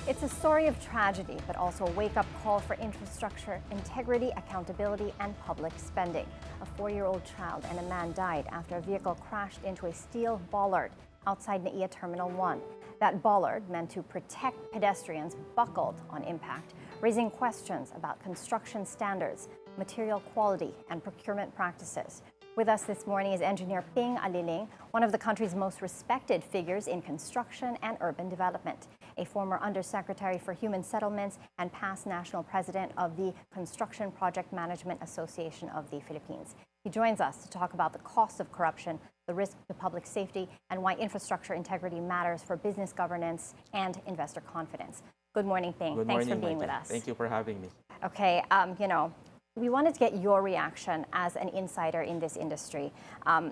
It's a story of tragedy, but also a wake-up call for infrastructure, integrity, accountability, and public spending. A 4-year-old child and a man died after a vehicle crashed into a steel bollard outside NAIA Terminal 1. That bollard, meant to protect pedestrians, buckled on impact, raising questions about construction standards, material quality, and procurement practices. With us this morning is engineer Ping Aliling, one of the country's most respected figures in construction and urban development, a former Undersecretary for Human Settlements and past national president of the Construction Project Management Association of the Philippines. He joins us to talk about the cost of corruption, the risk to public safety, and why infrastructure integrity matters for business governance and investor confidence. Good morning, Ping. Good Thanks morning, for being Mikey. with us. Thank you for having me. Okay, we wanted to get your reaction as an insider in this industry.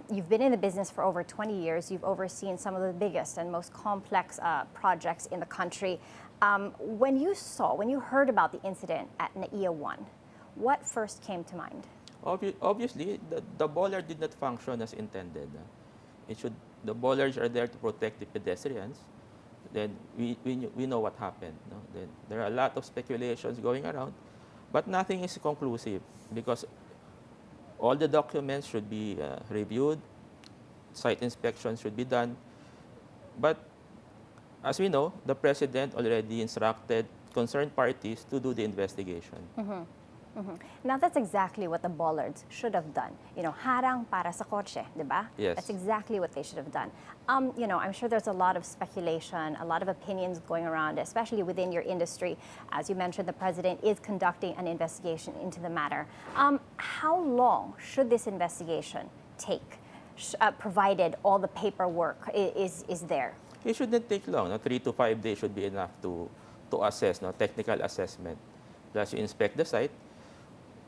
You've been in the business for over 20 years. You've overseen some of the biggest and most complex projects in the country. When you heard about the incident at NAIA 1, what first came to mind? Obviously, the bollard did not function as intended. The bollards are there to protect the pedestrians. Then we know what happened. No? Then there are a lot of speculations going around, but nothing is conclusive because all the documents should be reviewed, site inspections should be done. But as we know, the president already instructed concerned parties to do the investigation. Now, that's exactly what the bollards should have done. Harang para sa kotse, di ba? Yes. That's exactly what they should have done. I'm sure there's a lot of speculation, a lot of opinions going around, especially within your industry. As you mentioned, the president is conducting an investigation into the matter. How long should this investigation take, provided all the paperwork is there? It shouldn't take long. 3 to 5 days should be enough to assess, technical assessment. Plus, you inspect the site.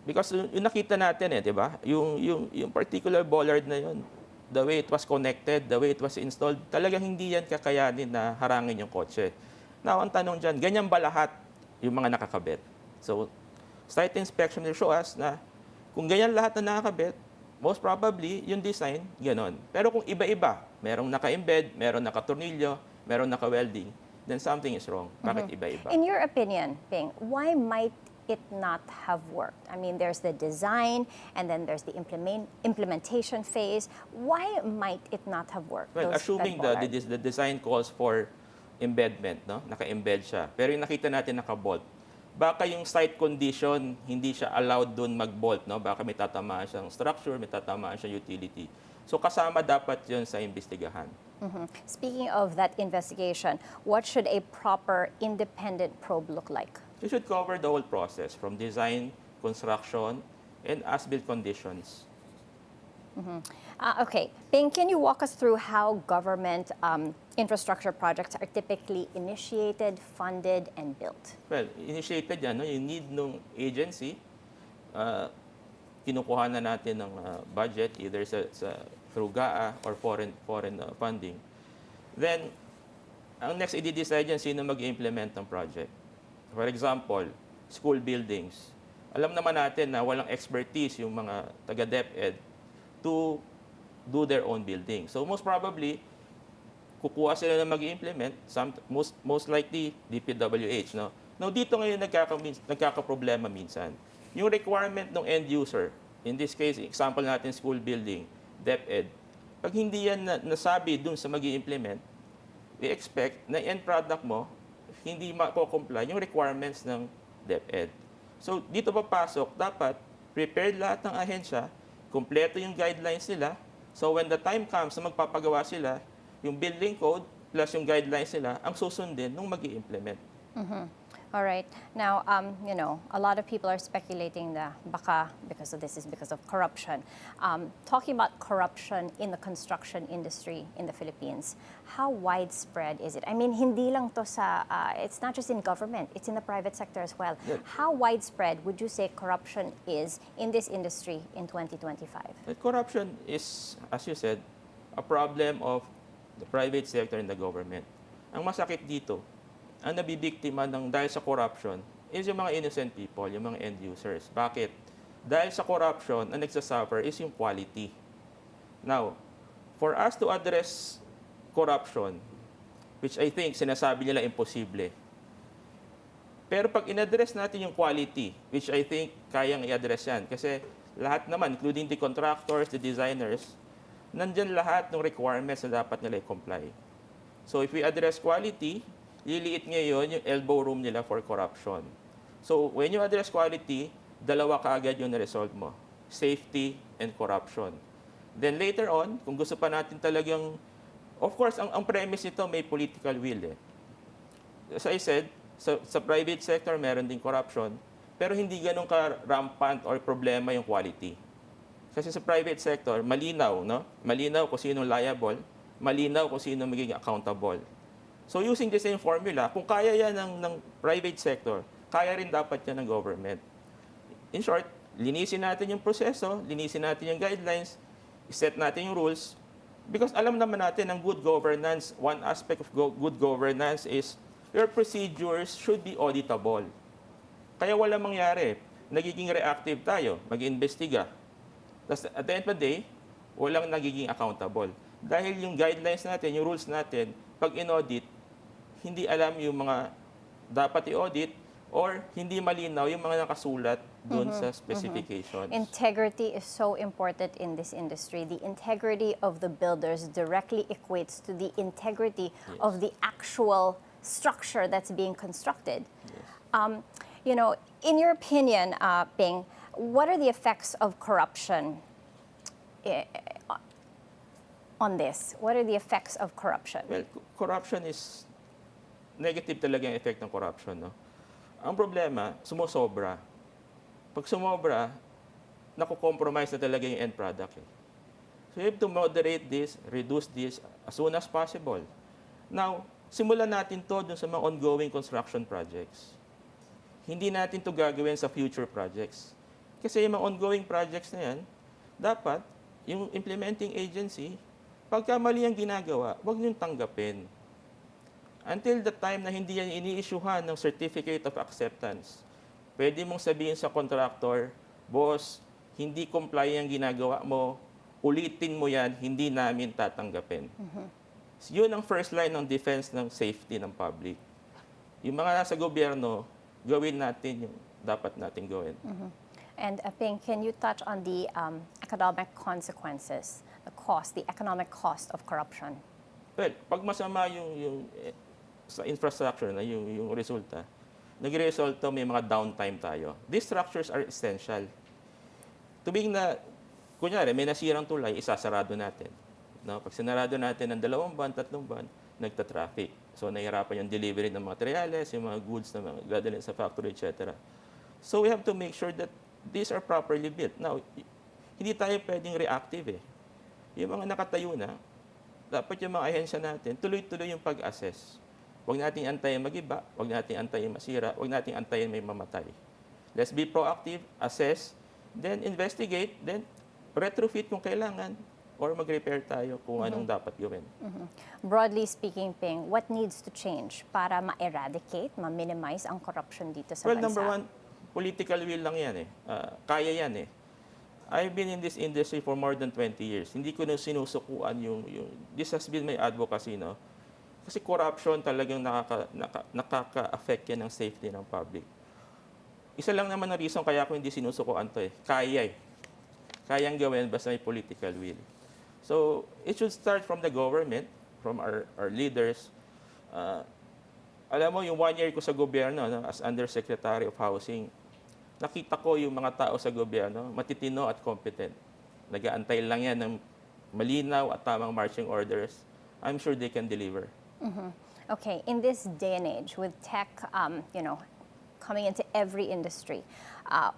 Because yung nakita natin di ba? Yung particular bollard na yun, the way it was connected, the way it was installed, talagang hindi yan kakayanin na harangin yung kotse. Now, ang tanong dyan, ganyan ba lahat yung mga nakakabit? So, site inspection will show us na kung ganyan lahat na nakakabit, most probably, yung design, ganon. Pero kung iba-iba, merong naka-embed, merong naka-tornilyo, merong naka-welding, then something is wrong. Bakit iba-iba? In your opinion, Ping, why might it not have worked? I mean, there's the design, and then there's the implementation phase. Why might it not have worked? Well, assuming the design calls for embedment, naka-embed siya. Pero yung nakita natin naka-bolt, baka yung site condition, hindi siya allowed doon mag-bolt. Baka may tatamaan siyang structure, may tatamaan siyang utility. So kasama dapat yun sa imbestigahan. Speaking of that investigation, what should a proper independent probe look like? You should cover the whole process from design, construction, and as-built conditions. Okay, Ping, can you walk us through how government infrastructure projects are typically initiated, funded, and built? Well, initiated yan, yung need ng agency, kinukuha na natin ng budget, either through GAA or foreign funding. Then, ang next i-decide yan, sino mag-implement ng project. For example, school buildings. Alam naman natin na walang expertise yung mga taga-DepEd to do their own building. So most probably, kukuha sila na mag-implement, most likely DPWH. Now dito ngayon nagkakaproblema minsan. Yung requirement ng end user, in this case, example natin school building, DepEd, pag hindi yan nasabi dun sa mag-implement, we expect na end product mo, hindi mako-comply yung requirements ng DepEd. So, dito papasok, dapat prepared lahat ng ahensya, kumpleto yung guidelines nila. So, when the time comes na magpapagawa sila, yung building code plus yung guidelines nila, ang susundin nung mag-i-implement. All right. Now, a lot of people are speculating that baka because of this is because of corruption. Talking about corruption in the construction industry in the Philippines, how widespread is it? I mean, hindi lang to sa, it's not just in government, it's in the private sector as well. Yeah. How widespread would you say corruption is in this industry in 2025? Corruption is, as you said, a problem of the private sector and the government. Ang masakit dito, ang nabibiktima dahil sa corruption is yung mga innocent people, yung mga end users. Bakit? Dahil sa corruption, ang nagsasuffer is yung quality. Now, for us to address corruption, which I think sinasabi nila imposible, Pero pag in-address natin yung quality, which I think kayang i-address yan, kasi lahat naman, including the contractors, the designers, nandyan lahat ng requirements na dapat nila i-comply. So if we address quality, liliit ngayon yung elbow room nila for corruption. So when you address quality, dalawa kaagad yung na-resolve mo. Safety and corruption. Then later on, kung gusto pa natin talagang, of course, ang premise nito may political will eh. As I said, sa private sector meron din corruption, pero hindi ganun ka-rampant or problema yung quality. Kasi sa private sector, malinaw, no? Malinaw kung sino liable, malinaw kung sino magiging accountable. So using the same formula, kung kaya yan ng private sector, kaya rin dapat yan ng government. In short, linisin natin yung proseso, linisin natin yung guidelines, set natin yung rules, because alam naman natin ang good governance, one aspect of good governance is your procedures should be auditable. Kaya wala mangyari, nagiging reactive tayo, mag-iimbestiga. At the end of the day, walang nagiging accountable. Dahil yung guidelines natin, yung rules natin, pag in-audit, hindi alam yung mga dapat i-audit or hindi malinaw yung mga nakasulat doon sa specifications. Integrity is so important in this industry. The integrity of the builders directly equates to the integrity of the actual structure that's being constructed. Yes. You know, in your opinion, Ping, what are the effects of corruption on this? What are the effects of corruption? Well, corruption is negative talaga yung effect ng corruption, no? Ang problema, sumosobra. Pag sumobra, nakukompromise na talaga yung end product. Eh. So you have to moderate this, reduce this as soon as possible. Now, simulan natin to dun sa mga ongoing construction projects. Hindi natin to gagawin sa future projects. Kasi yung mga ongoing projects na yan, dapat yung implementing agency, pagka mali ang ginagawa, huwag niyong tanggapin. Until the time na hindi yan ini-issuehan ng certificate of acceptance, pwede mong sabihin sa contractor, boss, hindi comply ang ginagawa mo, ulitin mo yan, hindi namin tatanggapin. So, yun ang first line ng defense ng safety ng public. Yung mga nasa gobyerno, gawin natin yung dapat natin gawin. And Ping, can you touch on the economic consequences, the cost, the economic cost of corruption? Well, pag masama yung sa infrastructure na yung resulta, nagre-resulta may mga downtime tayo. These structures are essential. Tubing na, kunyari, may nasirang tulay, isasarado natin. No? Pag sinarado natin ng 2 buwan, 3 buwan, nagta-traffic. So, nahihirapan yung delivery ng materials, yung mga goods na mga dadalhin sa factory, etc. So, we have to make sure that these are properly built. Now, hindi tayo pwedeng reactive eh. Yung mga nakatayo na, dapat yung mga ahensya natin, tuloy-tuloy yung pag-assess. Huwag natin antayin mag-iba, huwag natin antayin masira, huwag natin antayin may mamatay. Let's be proactive, assess, then investigate, then retrofit kung kailangan, or mag-repair tayo kung anong dapat gawin. Broadly speaking, Ping, what needs to change para ma-eradicate, ma-minimize ang corruption dito sa bansa? Well, number one, political will lang yan eh. Kaya yan eh. I've been in this industry for more than 20 years. Hindi ko na sinusukuan yung this has been my advocacy, no? Kasi corruption talagang nakaka-affect yan ng safety ng public. Isa lang naman ang reason kaya ako hindi sinusukuan to eh. Kaya eh. Kayang gawin basta may political will. So, it should start from the government, from our leaders. Alam mo, yung 1 year ko sa gobyerno, no, as Undersecretary of Housing, nakita ko yung mga tao sa gobyerno, matitino at competent. Nag-aantay lang yan ng malinaw at tamang marching orders. I'm sure they can deliver. Okay, in this day and age, with tech, coming into every industry,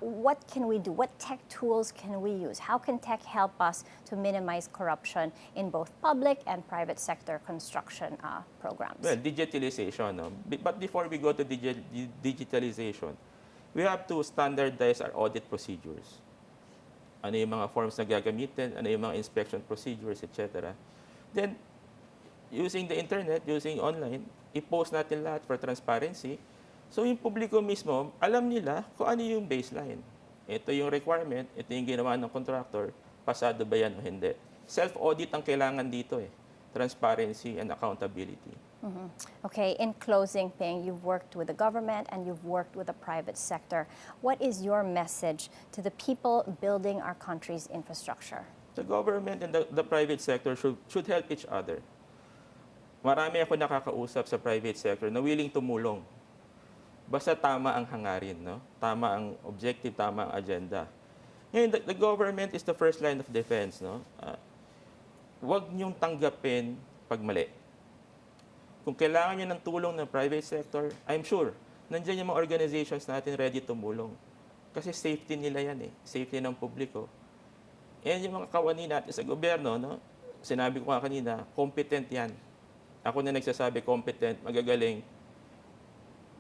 what can we do? What tech tools can we use? How can tech help us to minimize corruption in both public and private sector construction programs? Well, digitalization. No? But before we go to digitalization, we have to standardize our audit procedures. Ano yung mga forms na gagamitin, ano yung mga inspection procedures, etc. Then, using the internet, using online, i-post natin lahat for transparency. So, yung publiko mismo, alam nila kung ano yung baseline. Ito yung requirement, ito yung ginawa ng contractor, pasado ba yan o hindi. Self-audit ang kailangan dito eh. Transparency and accountability. Okay, in closing, Ping, you've worked with the government and you've worked with the private sector. What is your message to the people building our country's infrastructure? The government and the private sector should help each other. Marami ako nakakausap sa private sector na willing tumulong. Basta tama ang hangarin, no? Tama ang objective, tama ang agenda. Ngayon, the government is the first line of defense, no? Huwag niyong tanggapin pag mali. Kung kailangan niyo ng tulong ng private sector, I'm sure, nandiyan yung mga organizations natin ready tumulong. Kasi safety nila yan eh. Safety ng publiko. And yung mga kawani natin sa gobyerno, no? Sinabi ko nga kanina, competent yan. Ako na nagsasabi, competent, magagaling.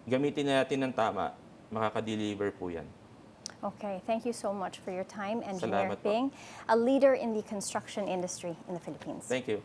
Gamitin natin ng tama, makaka-deliver po yan. Okay, thank you so much for your time, Engineer Salamat po. Ping, a leader in the construction industry in the Philippines. Thank you.